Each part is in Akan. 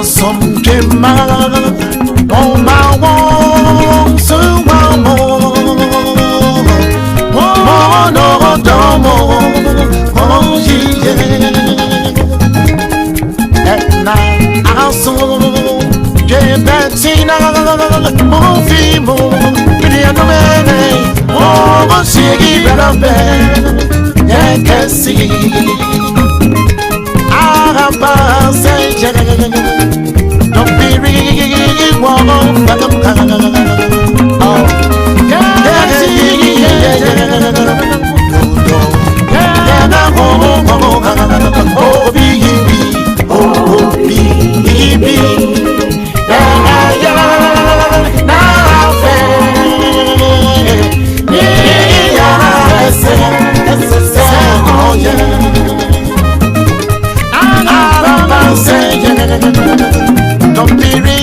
some Gemma, oh my wall, so one more, no, oh, yeah. And now I saw Bettina, oh, feeble, oh, she better be, yeah, can see. I don't be really warm, oh, don't be real,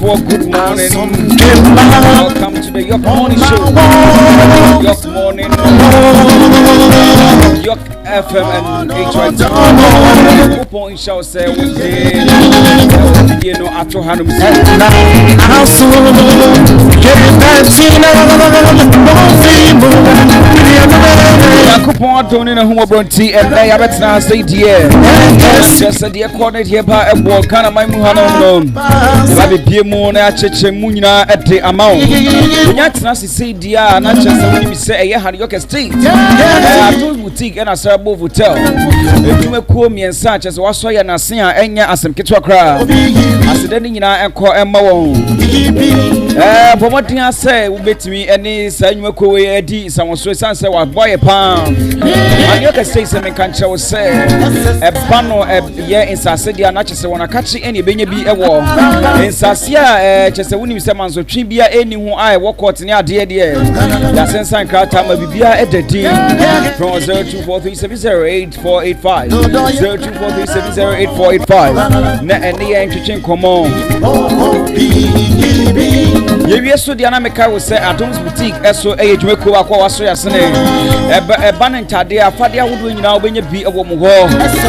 For good morning, welcome to the Yorke Morning Show. Yorke Morning, Yorke FM and HYT. Coupon shall say we did. You know, after Hanum Coupon don't know who were tea and they have it now. Say, dear, just a dear coordinate here by a walk. Can I my Muhammad? Baby, be more na cheche munyina at the amount. Nyatna say dia na chese when me say eh Yorke State. I told boutique and I saw above hotel. Edume ko miensa chese waso ya na se a enya asem ketwa kra. Asedani nyina enko emma won. Pomotin say we betimi eni sanyume ko we adi samoso sanse wa boy pan. Yorke State se me kan che wo say e bano ye insase dia na chese wona kachi eni benye bi ewo. Insasia chese woni se manzo twi bia eni hu ai wo court ni ade de ya sensan krata ma bibia ededi from 0243708485 0243708485 na eni ya ntwetwe komo Ye so dia na meka wo say Atoms Boutique eso ejumeko akwa waso yasene eba na ntade afade ahodo nyina obenye bi ewo mo ho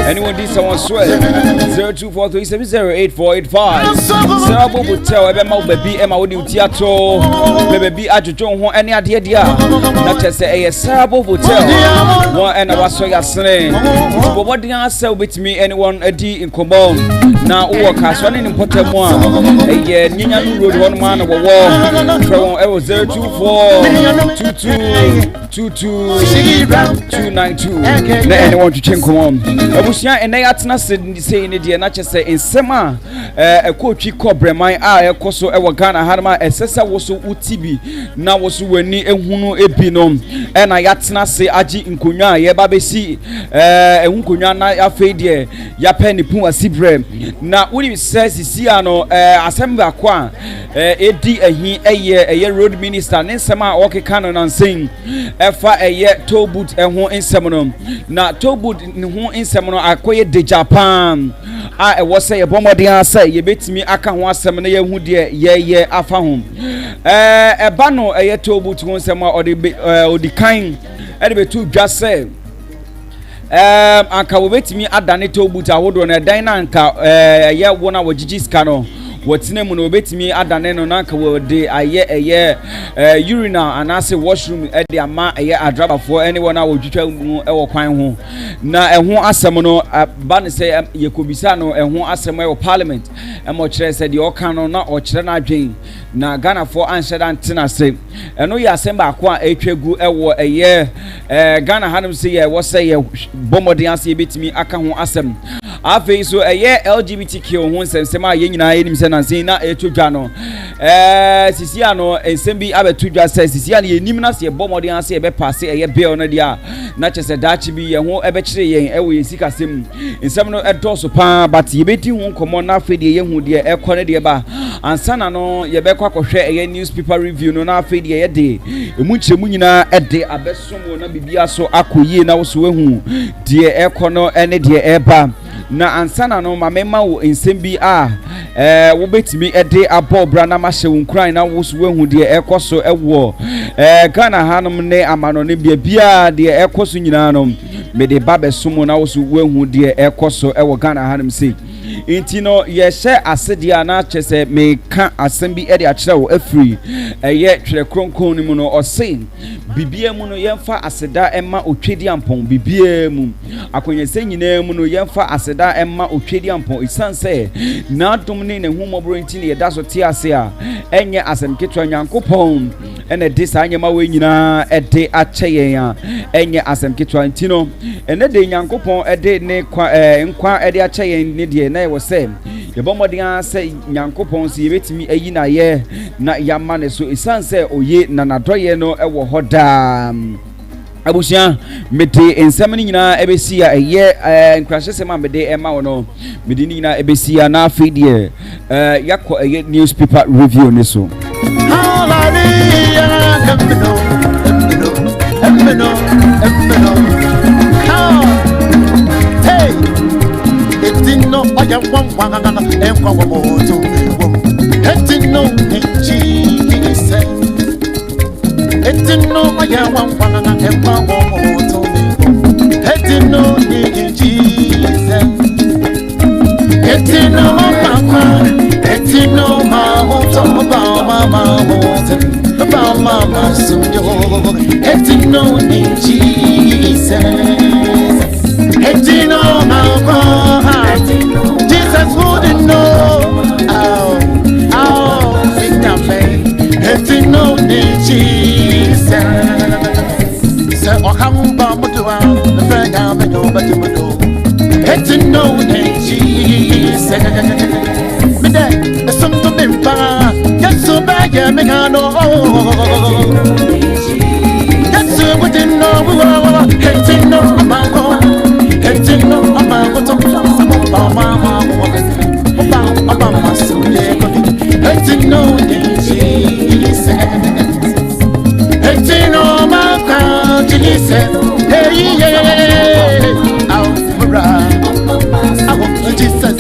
anyone dis someone swear 0243708485 Sarabo Hotel ebe ma obabi ema wo di utiato bebebi ajojo ho ene ade dia na chese eye Sarabo Hotel one ena waso yasene bobo dia say obetimi anyone adi inkomo na wo kaso ne mpotemu a eye nyinya no road one man wo from 02422292 na anyone to change come on abusia ene yatena say ne de na chese ensema ekotwi kobreman a ekoso ewo Ghana harma esesa woso utibi na woso wani ehunu ebinom ena yatena say agi nkonwa ye ba besi ehunkonwa na afei de ya peni pu asibre na woni sisi ano assembly akwa edi ehi eye road minister ne nsema okeka no nansen efa eye tollbooth eho nsem no na tollbooth ne ho nsem no akoye de Japan a ewo se ye bomodin asa ye betimi aka ho asem na ye hu de ye afa ho eba no eye tollbooth ho nsem a odi kan ede betu dwase anka wo betimi adane tollbooth awodo na dan na anka ye wo na wogigi ska no watine mu no betimi adane no nanka wo de aye urinal anase washroom e de ama aye adrabafo anyone na wodwitwa mu e wo kwan ho na eho asem no ba ne se yekobisa no eho asem e wo parliament e mo kire se de oka no na o kire na adwen na Ghana for ansheda ntina se eno ya asem ba ko a etwegu e wo aye Ghana hanum se ye wo se ye bomodin ase ye betimi aka ho asem afi so aye LGBTQ ho nsem a ye nyina enim se nansen na etwedwa no sisi ano ensem bi abetudwa se sisi ano ye nim na se bomodin ase ye be pass aye bill no dia na chese dachi bi ye ho ebe kire yen e wo ye sikasem ensem no edoso pa but ye beti ho komo na afi de ye hu de ekone de ba ansana no ye be kwa kohwe aye newspaper review no na afi de ye de emu chemu nyina ede abesomo na bibia so akoyie na wo so ehu de ekono ene de eba na ansana no mamema wo ensem bi a wo betimi ede abobra na mahye wonkran na wo so ehu de ekoso ewo Ghana hanom ne amano ne bia de ekoso nyina no me de babesomo na wo so ehu de ekoso ewo Ghana hanom sei intino ye she asedia na chese me ka asem bi e de akere wo afri ye twere kronkron ni mu no ose bibia mu no yemfa aseda emma otwedi ampon bibia mu akonyese nyina mu no yemfa aseda emma otwedi ampon isanse na dom ne humobro ntini ye daso ti ase a enye asem ketwa nyankopon ene de sa nyama we nyina ede acheyen a enye asem ketwa ntino ene de nyankopon ede ne nkwa ede acheyen ne de na wo se ye bomodin se nyankopon se yebetimi ayi na ye na yama ne so isanse oye na nadoye no ewo hoda abusia mete ensem ni nyina ebesi ya eye nkrahye sema mede ema wono mede ni nyina ebesi ya na afidie yakọ eye newspaper review ne so Etino oya wangana enkwa womoto etino Jesus etino oya wangana enkwa womoto etino Jesus etino mama etino mahoto mama suyo etino Jesus etino mama Jesus wouldn't know. In the way, it's no Jesus. So, I come back to the friend I'm a no, but you know, it's no Jesus. But then, there's something in fire. Yes, so bad, yeah, make I know. Yes, so we didn't know. It's no mama. It's no mama. What's up? Mama, so it's no Jesus. It's no mama, Jesus. Hey, yeah, I want Jesus.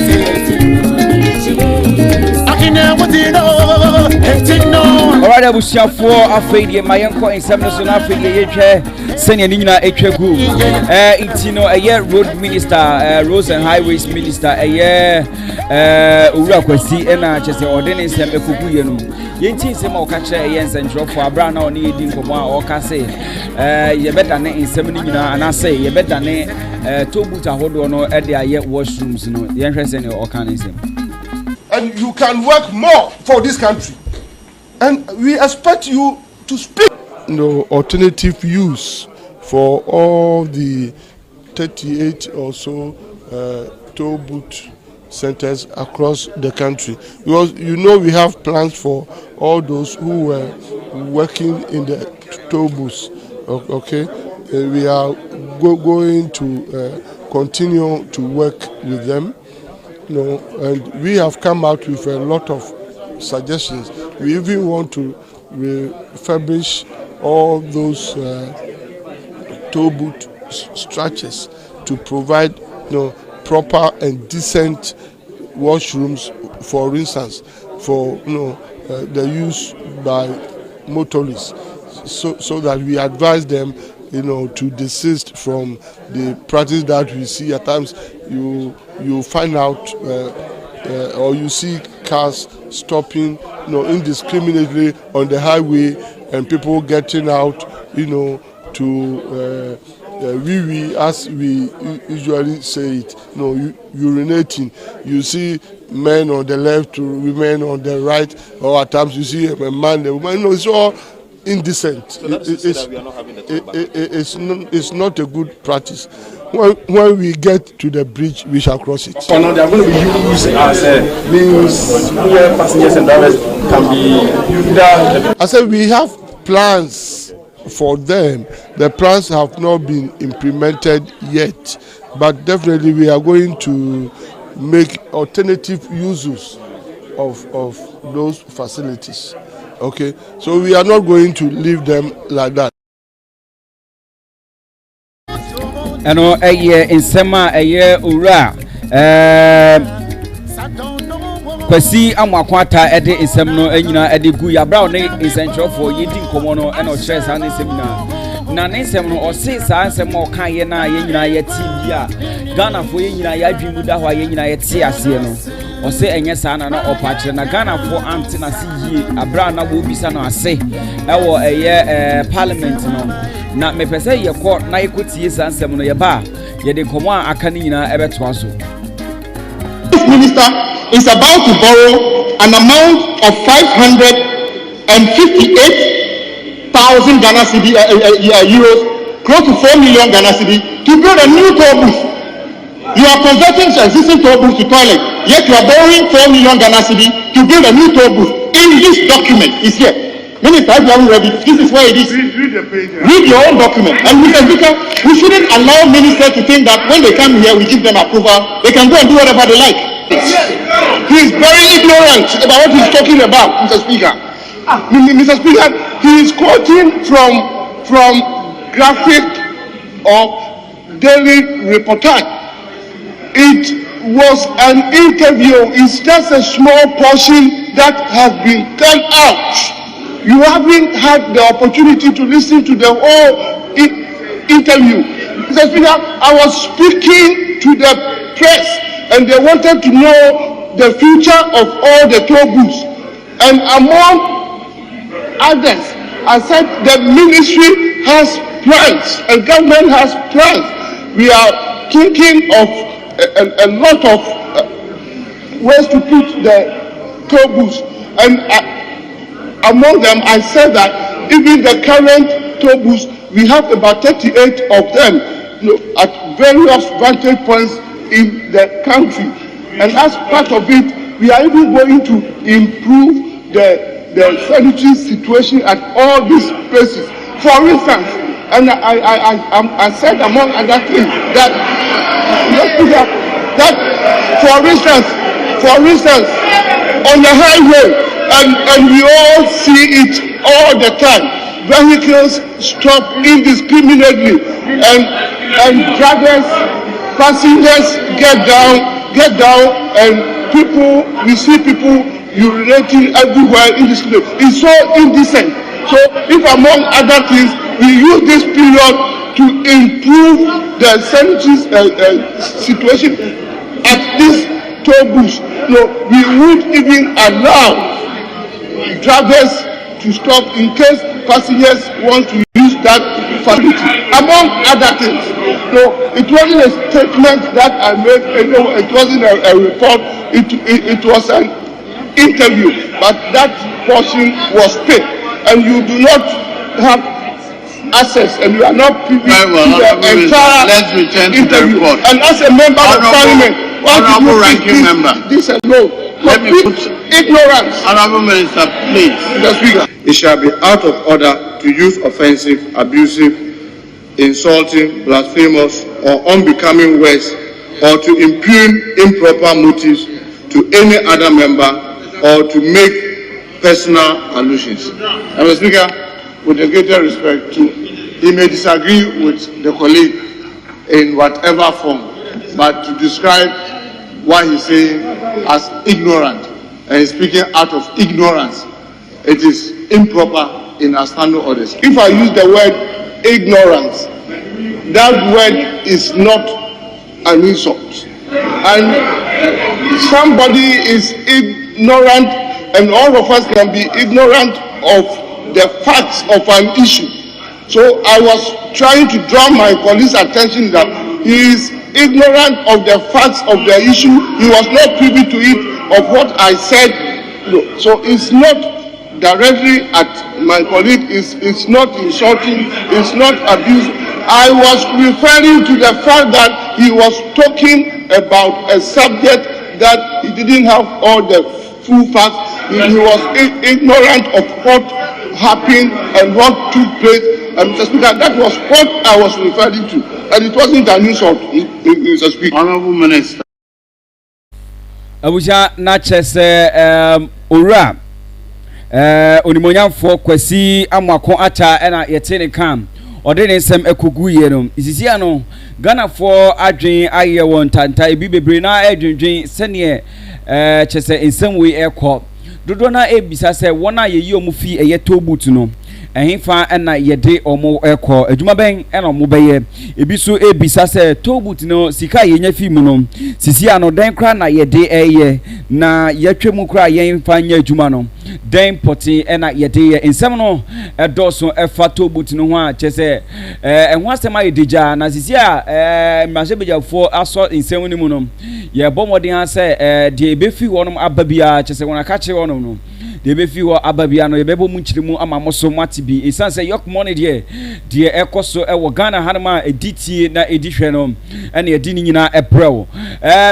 I can never know. right abusia for afeedie mayenko ensem no so na afeedie yehwe senior ni nyina etwagu itino road minister roads and highways minister owura kwasi na chese ordinance ensem ekugu yenu yenti ensem o ka kire ensentro for abra na oni edi nkomo a o ka se yebeda ne ensem ni nyina anase yebeda ne tobuta hodo no e de aye washrooms no yenhwe se ne o ka ensem. And you can work more for this country. And we expect you to speak. No alternative use for all the 38 or so toll booth centers across the country. Because we have plans for all those who were working in the toll booths. Okay, we are going to continue to work with them. And we have come out with a lot of suggestions. We even want to refurbish all those toll booth structures to provide proper and decent washrooms, for instance, for the use by motorists, so that we advise them to desist from the practice that we see at times. You find out or you see cars stopping indiscriminately on the highway and people getting out to wee as we usually say it, urinating. You see men on the left, women on the right, or at times you see a man, a woman. It's all indecent. So that we are not having the it's not a good practice. When we get to the bridge, we shall cross it. So now they are going to be used as means where passengers and drivers can be. I said we have plans for them. The plans have not been implemented yet, but definitely we are going to make alternative uses of those facilities. Okay, so we are not going to leave them like that. Ano nsema ura kwasi amwakwata ede nsem no nyina ede gu ya bra ne nsentro yedi nkomo no ena o kire sa ne nsem na ne nsem no o se sa nsem o kan ye na ye nyina ye ti bia Ghana fo ye nyina ya dwemu da ho ye nyina ye ti ase no o se enye sa na o pa kire na Ghana fo anti na se yie abra na bo bisa no ase ewo parliament no na me pese ye ko na ye kotie sa nsem no ye ba ye de nkomo aka ni nyina ebeto aso. This minister is about to borrow an amount of 558,000 Ghana cedi euros, close to 4 million Ghana cedi, to build a new toll booth. You are converting existing toll booth to toilet, yet you are borrowing 4 million Ghana cedi to build a new toll booth. In this document, is here. Minister, if you haven't read it, this is where it is. Read the page. Read your own document. And Mr. Speaker, we shouldn't allow ministers to think that when they come here, we give them approval, they can go and do whatever they like. He is very ignorant about what he's talking about, Mr. Speaker. Mr. Speaker, he is quoting from graphic or daily reportage. It was an interview. It's just a small portion that has been turned out. You haven't had the opportunity to listen to the whole interview. Mr. Speaker, I was speaking to the press and they wanted to know the future of all the toll booths. And among others, I said the ministry has plans and government has plans. We are thinking of a lot of ways to put the toll booths. And among them, I said that even the current toll booths, we have about 38 of them at various vantage points in the country. And as part of it, we are even going to improve the sanitary situation at all these places. For instance, and I said among other things that for instance, on the highway, and we all see it all the time. Vehicles stop indiscriminately, and drivers, passengers get down, and we see people urinating everywhere in this place. It's so indecent. So if among other things we use this period to improve the sanitary situation at this toll booth, we would even allow drivers to stop in case passengers want to use that facility. Among other things, it wasn't a statement that I made. It wasn't a report. It was an interview, but that portion was paid, and you do not have access, and you are not privy to the entire interview. And as a member of parliament, honorable ranking member, this alone. Let me put ignorance. Honorable Minister, please. Mr. Speaker. It shall be out of order to use offensive, abusive, insulting, blasphemous, or unbecoming words, or to impugn improper motives to any other member, or to make personal allusions. Mr. Speaker, with the greatest respect, he may disagree with the colleague in whatever form, but to describe what he's saying as ignorant and he's speaking out of ignorance, it is improper in our standing orders. If I use the word ignorance, that word is not an insult. And somebody is ignorant, and all of us can be ignorant of the facts of an issue. So I was trying to draw my colleague's attention that he is ignorant of the facts of the issue. He was not privy to it, of what I said. So it's not directly at my colleague, it's not insulting, it's not abuse. I was referring to the fact that he was talking about a subject that he didn't have all the full facts. He was ignorant of what happened and what took place. And Mr. Speaker, that was what I was referring to, and it wasn't an insult, Mr. Speaker. Honorable Minister. Abuja na chese ora onimonyamfo kwasi amwako acha ena yetene kam odene nsem ekogu ye no isisia no Ghana for adwen aye won tanta ebi bebre na adwendwen sene chese nsem we ekọ dodo na ebisa se wona yeyi omufi eye tobut no ehimfa ena yede omo ekọ adwuma ben ena omo beye ebi so ebisa se tobut no sika yenya fi mu no sisia no den kra na yede eye na yetwemu kra yenfa nya adwuma no den poti ena yede ye ensem no edoso efa tobut no ho a chese enho asema yedeja na sisia masebejafo aso ensem ni mu no ye bomodin ase de ebefi wonom ababia chese wona ka che wonom no de ebefi wo ababia no yebebo mu nchirimu ama moso matibi esanse yok money de ekoso ewo Ghana hanama editie na edihwe no ene edi ni nyina eprew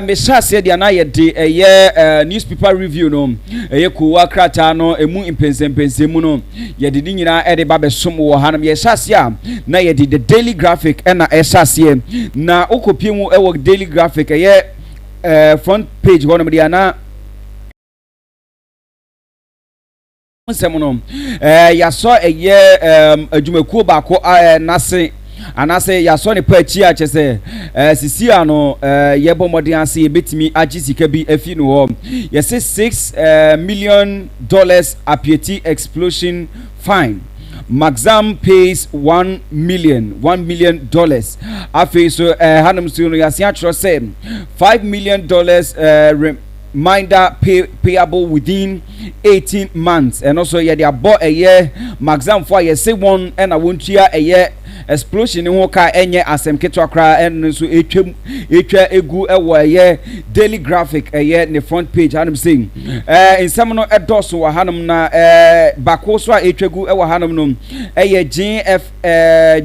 me shase de na yede eye newspaper review no eye kuwa krata no emu impensempensemu no yede di nyina ede ba besom wo hanam ye shase a na yede the daily graphic ena eshase na okopie mu ewo daily graphic eye front page wono me na semono ya so eye adwumakuo ba ko nase anase ya so ne pa chi a chese sisi ano ye bomodin ase betimi agisika bi afi no ho ye say $6 million apieti explosion fine. Maxam pays $1 million. Afi so hanum so no yasia tro say $5 million reminder payable within 18 months, and also yeah, they are bought a year maximum for a say one and I won't hear a year explosion in Woka enye asem ketwa kra and so etwa egu ewo ye daily graphic a year in the front page hanum saying in some no edoso wa hanum na bako so etwa egu ewo hanum no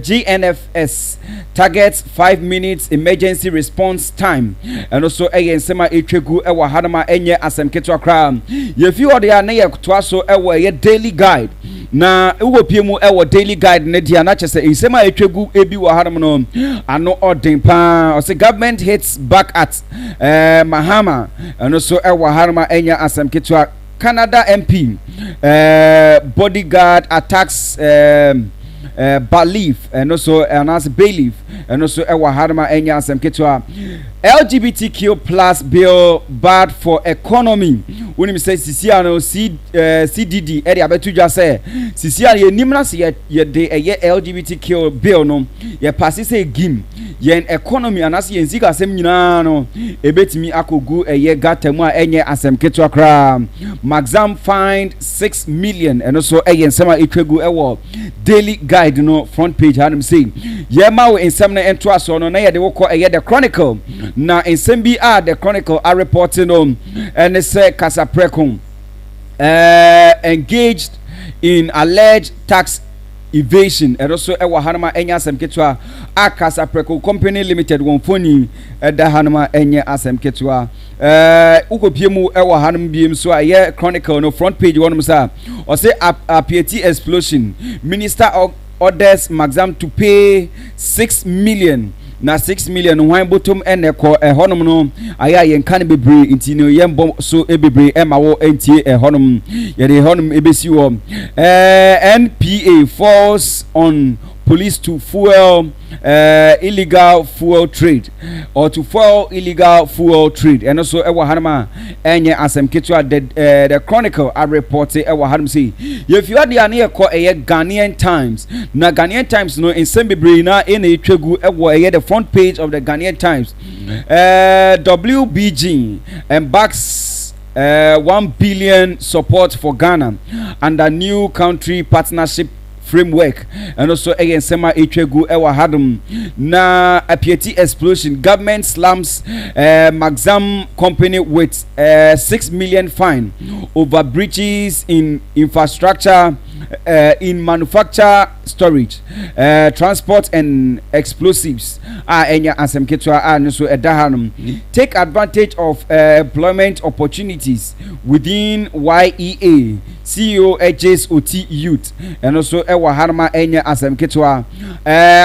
GNFS targets 5 minutes emergency response time, and also sema etwa egu ewo hanum enye asem ketwa kra ye fi ode ya na ye to so ewo ye daily guide na ugo piemu ewo daily guide ne dia na chese isema etwegu ebi wa haram no ano odin pa o say government hits back at Mahama, and also ewo harama enya asem ketwa Canada MP bodyguard attacks Belief, and also announce Bailiff, and also ewa harama enya asem ketwa LGBTQ plus bill bad for economy wonim say sisia no CDD e dey abetu dwa say sisia ye nimna se ye de eye LGBTQ bill no ye pass say gim yen economy anase yen sika asem nyina no ebetimi akogu eye gatamu a enye asem keto kra maxam find 6 million and also eye nsema etwegu ewo daily guide no front page hanum say ye ma we nsem na ento aso no na ye de wokọ eye the chronicle na nsem bi a the chronicle are reporting on and say Kasaprekon engaged in alleged tax evasion and also ewa hanama enya asem ketwa Kasaprekon company limited won phone da hanama enya asem ketwa ukopiemu ewa hanam biem so aye chronicle no front page wonum sa o say apieti explosion minister orders maxam to pay 6 million na 6 million wine bottom ene ko honum no aya yen kan bebre intino yembo so bebre ema wo entie honum ye de honum ebesi wo NPA falls on police to fuel illegal fuel trade or to fuel illegal fuel trade and also ewa hanama enye asem ketwa the chronicle are reported ewa hanum say if you are the ane ko Ghanaian Times na Ghanaian Times no in sembebre na ene etwegu ewa the front page of the Ghanaian Times WBG embarks 1 billion support for Ghana under new country partnership framework and also again sema etwegu ewa hadum na apieti explosion government slams maxam company with 6 million fine over breaches in infrastructure in manufacture storage transport and explosives enya asem ketwa so edahanum take advantage of employment opportunities within YEA CEO HSOT youth and also ewa harma enya asem ketwa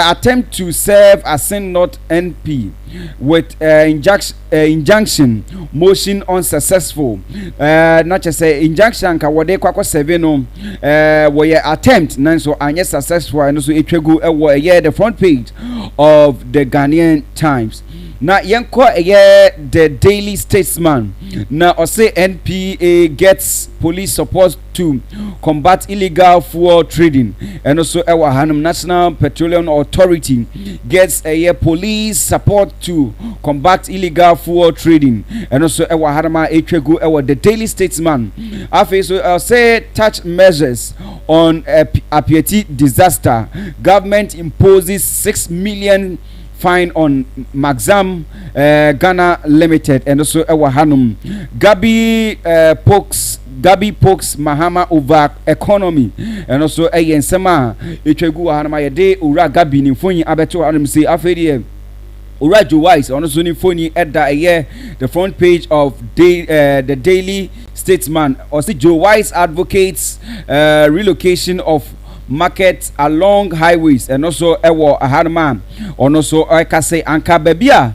attempt to serve as not NP with injunction motion unsuccessful not just say injunction ka wode kwakọ 7 no we attempt nanso anye successful and also etwegu ewo the front page of the Ghanaian Times na yenko the Daily Statesman na ose NPA gets police support to combat illegal fuel trading and also ewa hanum National Petroleum Authority gets police support to combat illegal fuel trading and also ewa hanama etwegu ewa the Daily Statesman afi so say touch measures on apieti disaster government imposes 6 million fine on Maxam Ghana Limited and also ewa hanum Gabi pokes Mahama over economy and also ensema etwegu hanama yede ura Gabi ni fonyi abeto hanum say afedi Urajo Wise on also ni fonyi edda the front page of the Daily Statesman also Joe Wise advocates relocation of markets along highways and also ewo ahanma on also eka say anka babia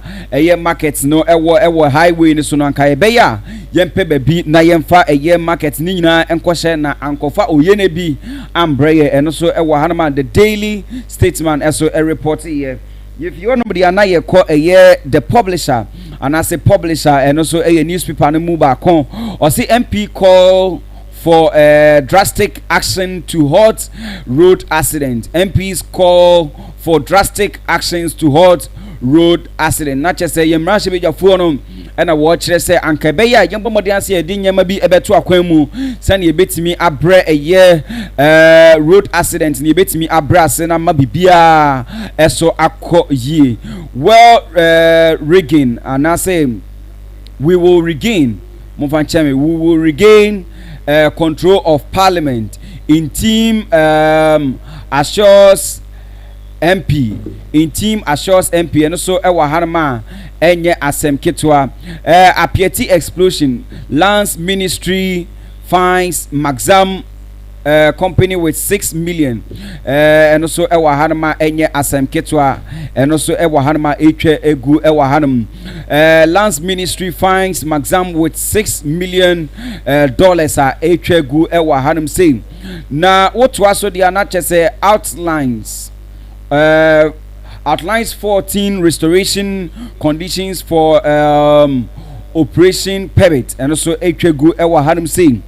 markets no ewo highway ni so no anka ebeya yempe babi na yemfa market ni nyina enkohye na ankofa oyene bi ambreye and also ewo ahanma the Daily Statesman also a report here if you nobody anaye call the publisher and as a publisher and also a newspaper no move back on or see MP call for drastic action to halt road accident. MPs call for drastic actions to halt road accident. Not just say yemrashe be phone and I watch say anka beya yembo modian say din yema bi ebeto akwanu san ye betimi abre road accident ni betimi abra se na ma bibia eso akọ ye well regain and I say we will regain we will regain control of parliament in team assures MP and also ewa harma enye asem ketwa apieti explosion lands ministry fines Maxam company with 6 million and also ewa harma enye asem ketwa and also ewa harma etwe egu ewa hanum lands ministry fines Maxam with $6 million etwe egu ewa hanum say na what so they are not just outlines 14 restoration conditions for operation pivot and also etwegu ewa hanum saying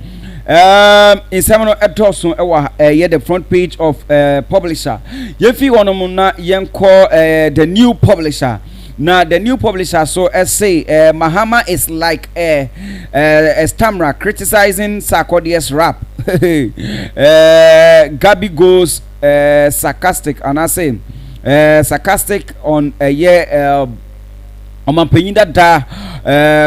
in seminal etoson ewa the front page of publisher yefi wonom na yenko the new publisher. Now the new publisher so say Mahama is like a stammerer criticizing Sarkodie's rap. Gabi goes sarcastic and I say sarcastic on a year Omampanyinda da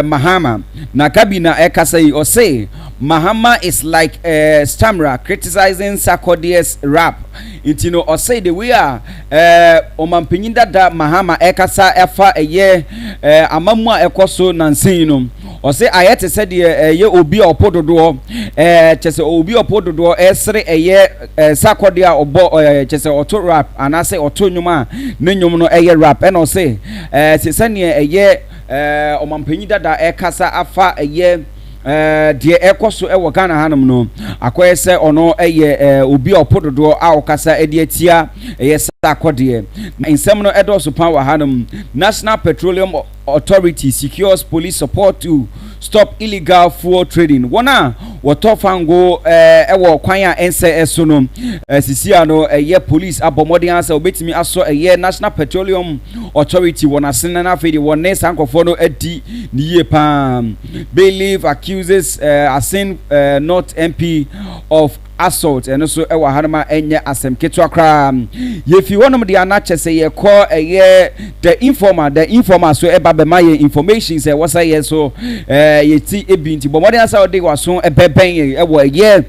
Mahama na Gabi na ekasa or say Mahama is like a stammerer criticizing Sarkodie's rap. It you know or say the we are Omampanyinda da Mahama ekasa efa eye amamwa ekoso nansin or say ayete said ye obi opododo chese obi opododo esre eye Sarkodia obo chese auto rap and I say auto nyuma ne nyum no eye rap and or say sesane eye Omampanyinda da ekasa afa eye die ekoso ewo Ghana hanum no akoye se ono eye obi opododo a okasa edietia eye Sarkodie na insem no edoso pan wa hanum. National Petroleum Authority secures police support to stop illegal fuel trading. Wana wotofango ewo kwan a ense eso no sisia no eye police abomodi ansa obetimi aso eye National Petroleum Authority wona sene na fedi wona sankofo no adi niye pam. Bailiff accuses Asin North MP of assault and also ewa hanama enye asem ketwa kra yefi wonom de anache se ye call the informer so eba be my information say what say so yeti ebinti bomode asa ode waso ebeben ewa ye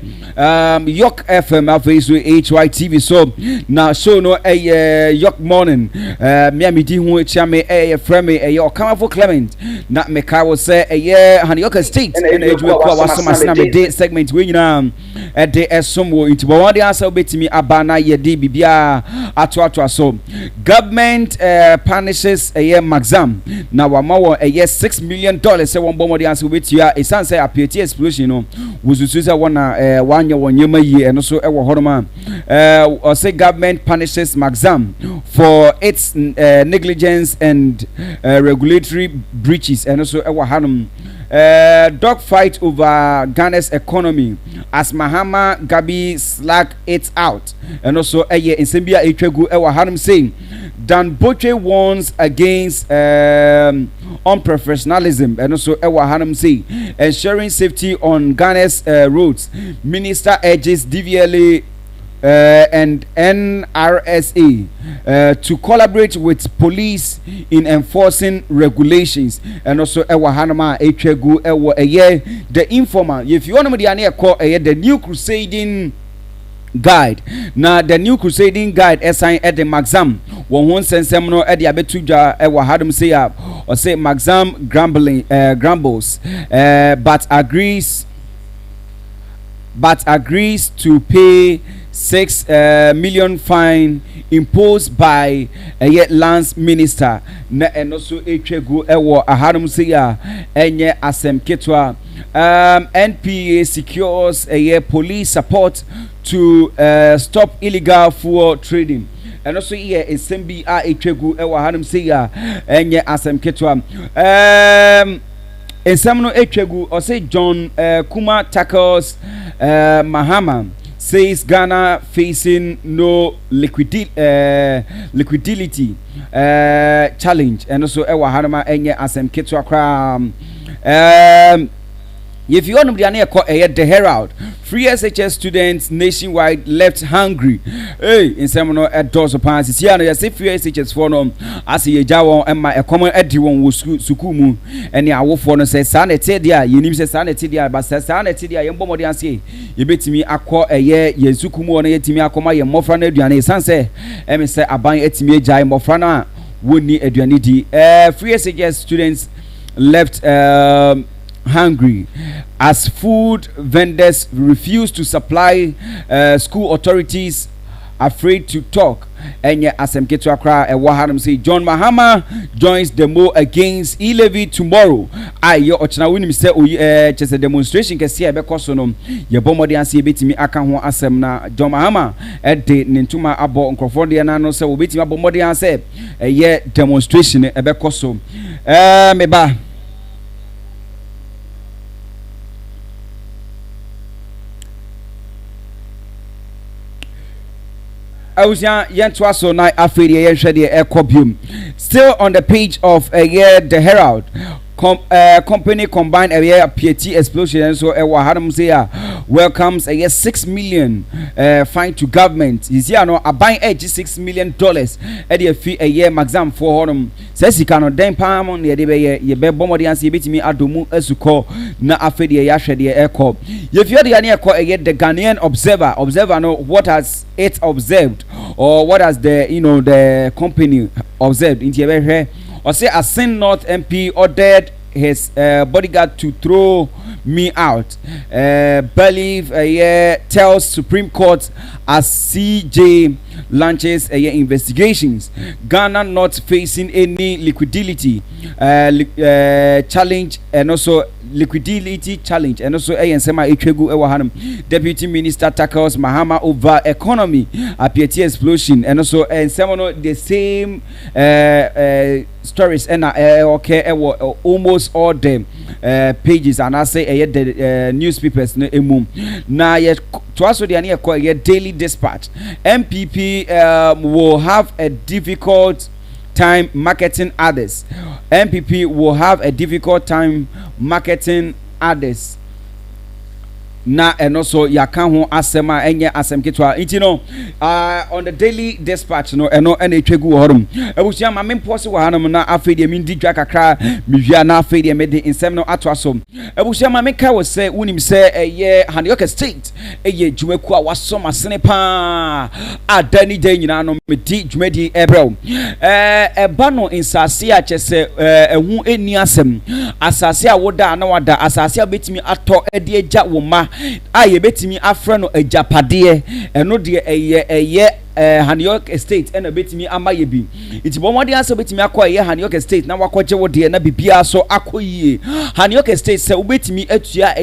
Yorke FM afeso HYTV so na show no Yorke morning me amidi hu chiame frame Okamafo Clement na meka wo say Yorke state and ejwe kwa wasoma na me segment we nyina de somewhere into one answer betimi abana yedi bibia ato so government punishes a year maxam na wamawo a year $6 million say one bomb the answer betia a san say apeti explosion no wuzuzu say one wanya wonyema yi and so ewo horoma or say government punishes maxam for its negligence and regulatory breaches and also ewo hanum dog fight over Ghana's economy as Mahama Gabi slag it out and also in Sembia Etwegu ewa hanum saying Dan Boche warns against unprofessionalism and also ewa hanum say ensuring safety on Ghana's roads. Minister urges DVLA and NRSA to collaborate with police in enforcing regulations and also ewa hanama etwegu ewa the informer if you want to call the new crusading guide na the new crusading guide assign at the maxam one sensem no e de abetuja ewa hadum say or say maxam grumbles but agrees to pay 6 million fine imposed by a lands minister na enoso etwegu ewo ahadum say enye asem ketwa NPA secures a police support to stop illegal fuel trading and also here is sembi etwegu ewo ahadum say enye asem ketwa in Samuel etwegu or say John Kuma tackles Mahama says Ghana facing no liquidity challenge and also ewa hanama enye asem ketwa kra if you want to the Herald, free SHS students nationwide left hungry. Hey, in some at doors of passes. Yeah, no, say free SHS for no. As a Jawan and my common everyone was sukumu. And ya wolf for no say sanity dia. You need say sanity dia, but say sanity dia. You bomb dia say. You bet me akwa a year. You sukumu on it me akoma. You mofrana eduane. Sanse. Emi say aban etime jai mofrana. Would need eduane di. Free SHS students left hungry as food vendors refuse to supply school authorities afraid to talk enye asem ketwa kra ewahanum say John Mahama joins demo against e-levy tomorrow ayo ochina wini say chese demonstration kese e be koso no ye bomode anse betimi aka ho asem na John Mahama de nintuma abo nkrofo de na no say obetimi abomode anse ye demonstration e be koso meba Ausia Yentwaso na afedi yenhwe de ekobium. Still on the page of the Herald. Company combined a PAT explosion and so welcomes a 6 million fine to government. Is here no a buying edge $6 million at the fee a year maximum for honum. Says he cannot then palm on the day ye be bombardi and see bit me adumu esuko na afedi yashe de echo. If you're the ania call the Ghanaian observer know what has it observed or what has the company observed in the or say a Sin North MP ordered his bodyguard to throw me out. Believe tells Supreme Court as CJ launches investigations. Ghana not facing any liquidity challenge and also liquidity challenge and also Deputy Minister tackles Mahama over economy PAT explosion and also and some the same stories and almost all the pages and I say the newspapers now yet to us the Daily Dispatch. MPP will have a difficult time marketing others. MPP will have a difficult time marketing others. Na and also yakan ho asema enye asem kitwa intino on the Daily Dispatch no eno ene twegu horum ebusia ma memposi wa hanum na afedi mi di dwa kakra mihia na afedi me de insem no ato asom ebusia ma meka wo se unim se eye Yorke state eye dwumaku a wasom asene pa adani de nyina no me di dwumadi ebrew eba no insase a chese ehu eni asem asase a woda na wada asase a betimi ato ede agya wo ma aye betimi afra no ajapade eno de eye Yorke Estate and a betimi amaye bi iti bomodi aso betimi akwa Yorke Estate na wakoje wo de na bibia so akoyie Yorke Estate se ubetimi atua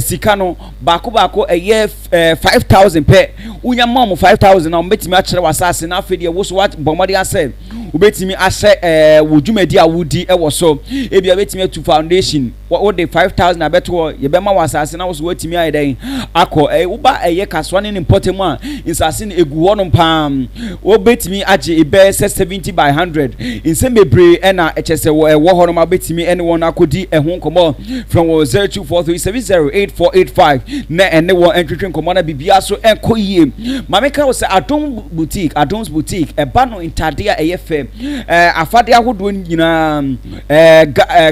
sika no bako 5000 pe unya mom 5000 na betimi akere wasase na afede wo so what bomodi ase ubetimi ahye wodwumadi a wodi ewo so ebia betimi atu foundation what the 5000 abeto ye bema wasase na wo so wetimi ayeden akọ uba kaso ne importemu a insase egu wonom pam obetimi age ebe 70 by 100 insem bebre ena echese wo honom abetimi anyone akodi ehun komo from 0243708485 na ene wo entwetwe komo na bibia so enkoyie mameka wo se Adon's boutique eba no intade a eyefe afade ahodo nyina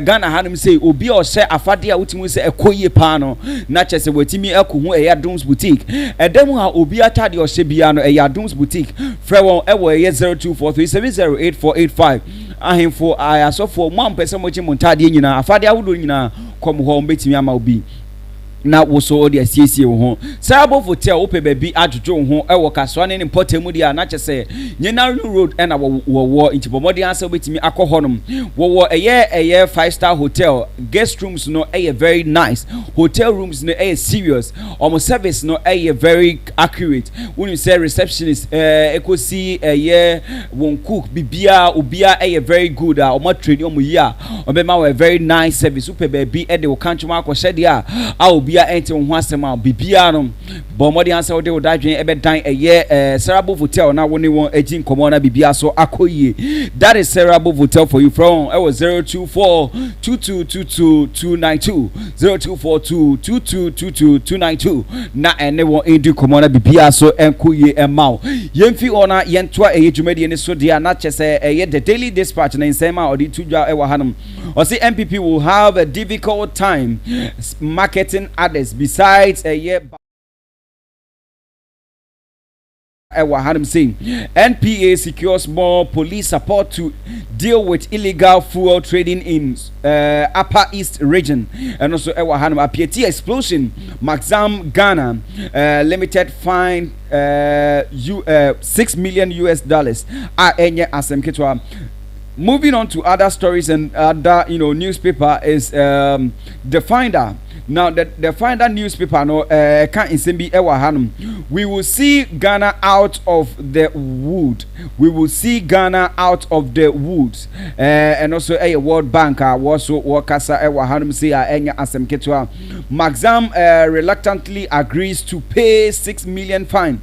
Ghana hanum say obi o se afade a wutimu se ekoyie pa no na chese wetimi ekohu Adon's boutique edemu ha obi atade o se bia no Adon's boutique frewo ewo 0243708485 ahemfo ayasofo mo ampese mo chimontade nyina afade ahodo nyina kom ho betimi ama obi na woso odi asiesie wo ho sabo hotel ope baby adwojo ho ewo kaso ne importemu dia na chese nyina road ena wo intibomodi anse obetimi akohonom wo eye 5-star hotel guest rooms no very nice hotel rooms no serious almost service no very accurate when you say receptionist ekosi won cook bibia obia very good omo training omo ya obema we very nice service ope baby de wo kanchuma akose dia obi enti ho asema bibia no bomodi ansa wode wodadwen ebedan Serabo Hotel na woni won agin komo na bibia so akoyie. That is Serabo Hotel for you from 0242222292 0242222292 na ene won edi komo na bibia so enkoyie emaw yemfi ona yentoa ejumadi ne so dia na chese the Daily Dispatch na insema odi tudwa ewa hanum or say MPP will have a difficult time marketing others besides a year saying NPA secures more police support to deal with illegal fuel trading in Upper East region and also a PAT explosion Maxam Ghana limited fine $6 million Moving on to other stories and other newspaper is The Finder. Now the Finder newspaper can insembi ewa hanum. We will see Ghana out of the wood. We will see Ghana out of the woods. And also a World Bank also wakasa ewa hanum say enya asem ketwa. Maxam reluctantly agrees to pay 6 million fine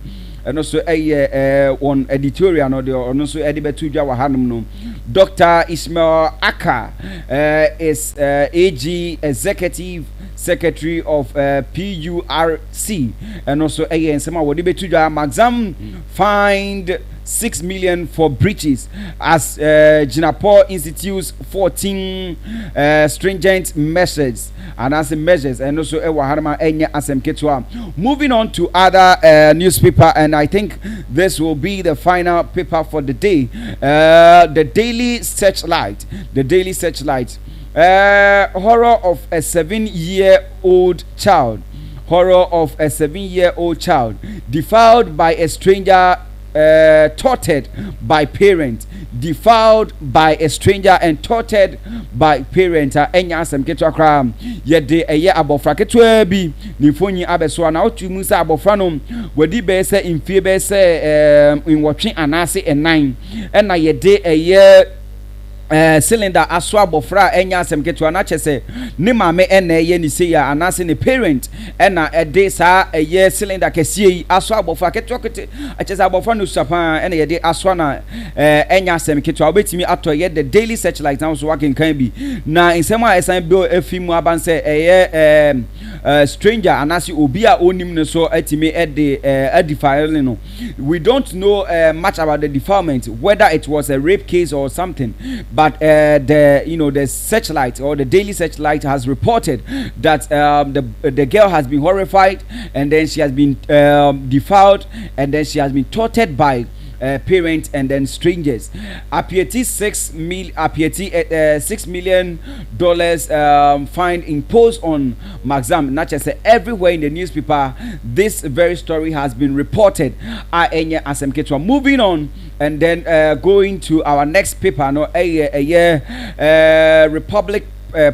and also on editorial no de ono so edibetu dwa wa hanum no. Dr. Ismail Aka is AG Executive Secretary of PURC, and also nsema wodi betu dwa Maxam fined 6 million for breaches as Jinapo institutes 14 stringent measures and as measures, and also Ewaharma Enya Asemketwa. Moving on to other newspaper, and I think this will be the final paper for the day. The Daily Searchlight. The Daily Searchlight. Horror of a 7-year-old child. Horror of a 7-year-old child defiled by a stranger, tortured by parent, defiled by a stranger and tortured by parent. Enya asem ketwa kra yede eye abofra ketwa bi ni fonyi abeso na otu musa abofra no wadi be se imfie be se nwotwe anase enan na yede eye cylinder aswa bofra enya asem ketwa na chese ne mame ena ye ni se ya anase ne parent ena ede sa eye cylinder kesie aswa bofra ketwa kete achese bofra no sapa ena yede aswa na enya asem ketwa obetimi ato ye the Daily Searchlight now so waken kan bi na insema esan bi efimu abanse eye stranger anase obi a onim ne so atimi defiling no. We don't know much about the defilement, whether it was a rape case or something, but the Searchlight or the Daily Searchlight has reported that the girl has been horrified, and then she has been defiled, and then she has been tortured by parents and then strangers. Appearty $6 million fine imposed on Maxam. Not just everywhere in the newspaper, this very story has been reported. Moving on, and then going to our next paper, no, Republic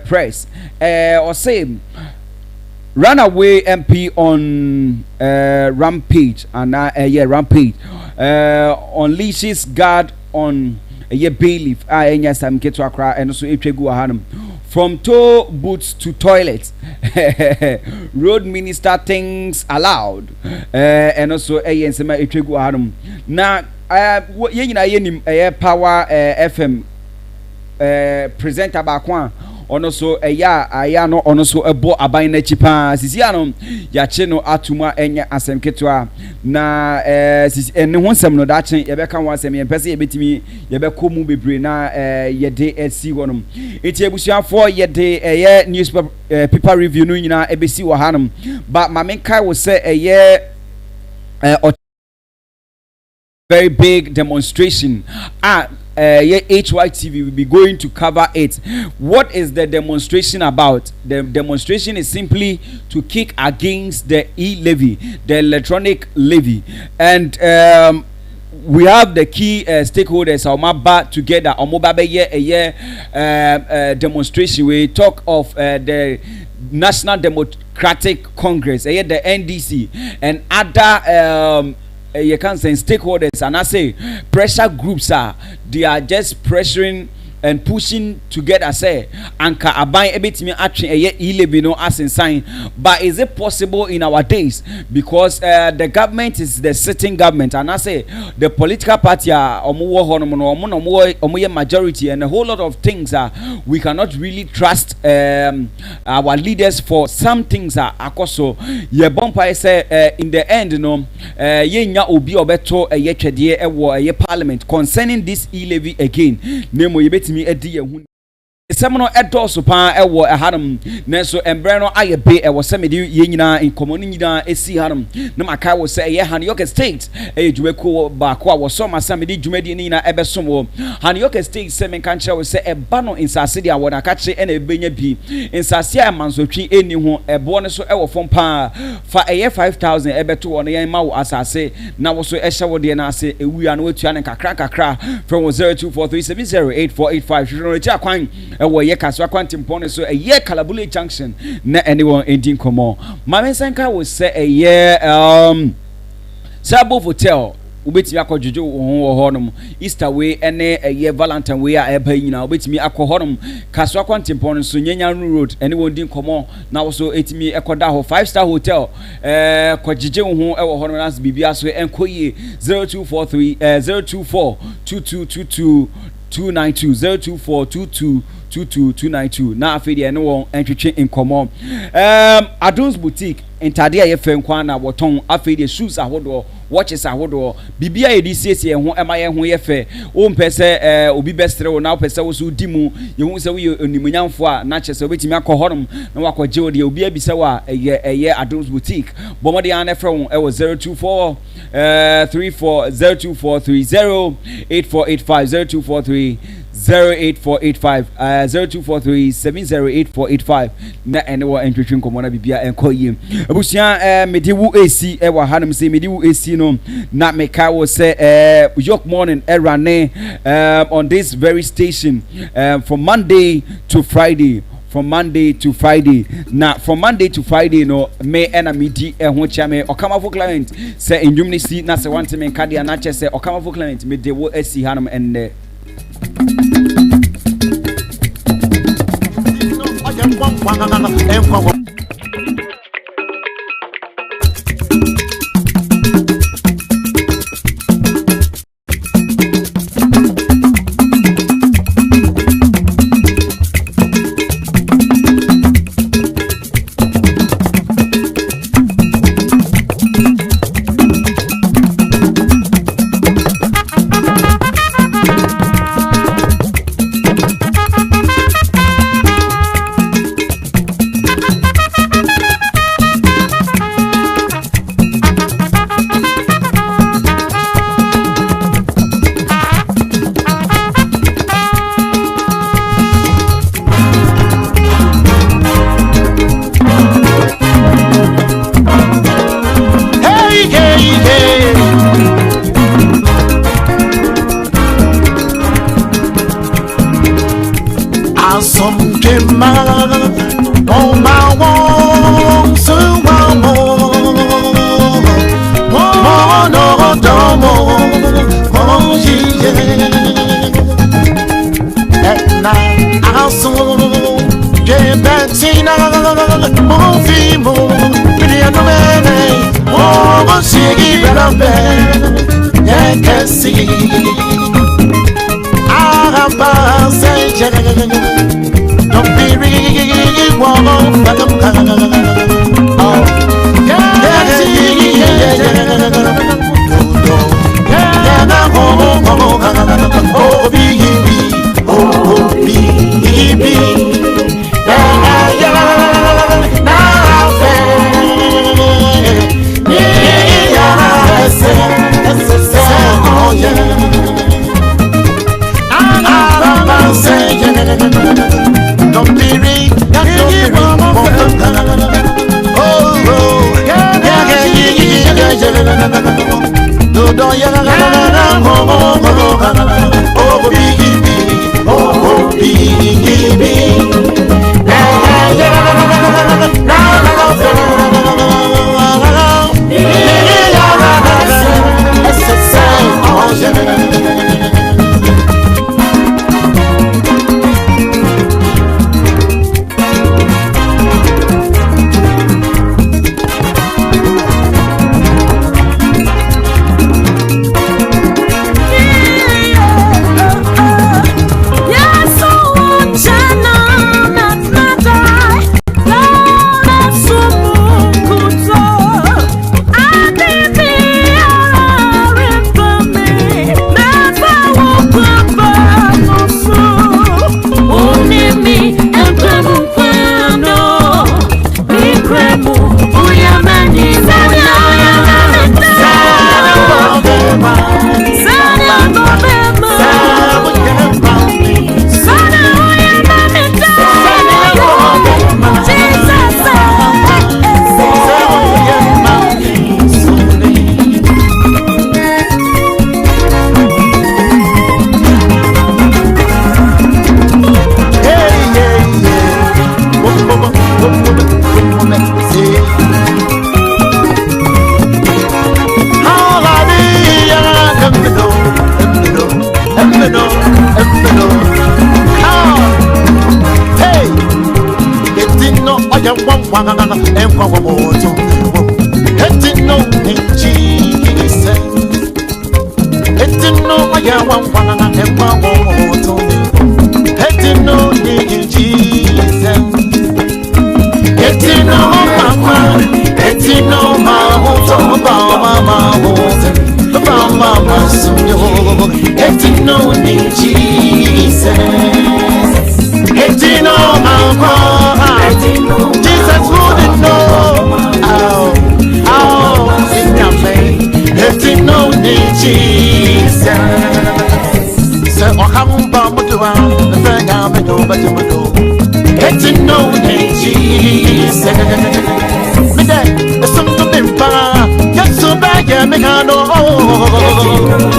Press, or same. Runaway MP on rampage, and rampage unleashes guard on a bailiff. And also from tow booths to toilets. Road minister things allowed. And also now Power FM presenter bakwan ono so aya no ono so ebo aban na chipa sisi anom ya che no atuma enya asem ketwa na sisi ene ho nsem no da chen ye be kan ho asem ye pese ye betimi ye be komu bebre na ye de esi wonom eti ebusuafo ye de eye newspaper paper review no nyina ebesi wo hanom ba mamenkai wo se eye very big demonstration HYTV will be going to cover it. What is the demonstration about? The demonstration is simply to kick against the e-levy, the electronic levy, and we have the key stakeholders Omaba together. Omobabe a demonstration. We talk of the National Democratic Congress, the NDC, and other you can say stakeholders, and I say pressure groups they are just pressuring and pushing together. Say anka aban ebetimi atwe e11 no as in sign, but is it possible in our days? Because the government is the sitting government, and I say the political party omo majority, and a whole lot of things we cannot really trust our leaders for some things akoso ye bompa say in the end no ye nya obi obeto ye twede ye parliament concerning this e-levy again nemo ye me edi ye hu semono edoso pa ewo ehanum nenso embre no aye be ewo semedi ye nyina inkomo nyina esi hanum na maka wo se ye han Yorke state dwumeko ba ko wo so masamedi dwumedi ni nyina ebesom wo han Yorke state semen kanche wo se eba no insase dia wo na kache ena ebenya bi insase a mansotwi eni ho ebo ne so ewo fom pa fa 5000 ebeto wo ne yan ma wo asase na wo so ehye wo de na ase ewua na watua ne kakra from 0243708485 hwero chi akwan ewo ye kaswa kwantimpone so ye Kalabule junction na anyone ending komo mame senka wo se Sabo hotel ubetimi akɔdwodwo ho honum Easter way ene ye Valentine way a eba nyina ubetimi akɔ honum Kaso akwantempon so nyanya road ene wondi nkomo na wo so etimi ekoda ho 5-star hotel kɔgyegye ho ɛwɔ honum nas bibia so enkoye 0224 292 024222292 na afedi ene won entwetwe nkomo Adons boutique entade aye fe nkwa na woton afedi shoes ahodo watches ahodo bibia ye di siesie ho ema ye ho ye fe o mpese obi bestre wo na opese wo so dimu ye hu se wo ye onimunyamfo a na chese obetimi akɔhonom na wakɔgye wo de obi abisa wa eye Adons boutique bomode an efre wo 024 024308485 02435 0243708485 na ene wo entwetwe nkomona bibia enkoyim abusia mediwu AC e wa hanum se mediwu AC no na meka wo se Yorke morning erane on this very station from Monday to Friday na from Monday to Friday no me ena midi ho chame Okamafo Clement say indwumni si na se wante me kadia na che se Okamafo Clement me de wo AC hanum enne and one more to Heading no Jesus. Heading no I am one and one more to Heading no Jesus. Heading no mama, heading no mama, mama, so heading no Jesus. Heading no mama. Jesus wouldn't know. In your face, let him know Jesus. So, Okamafo Clement, the friend I'm a do, but you do. Let him know Jesus. Me there, there's something bad. Yes, so bad, yeah, me can't know.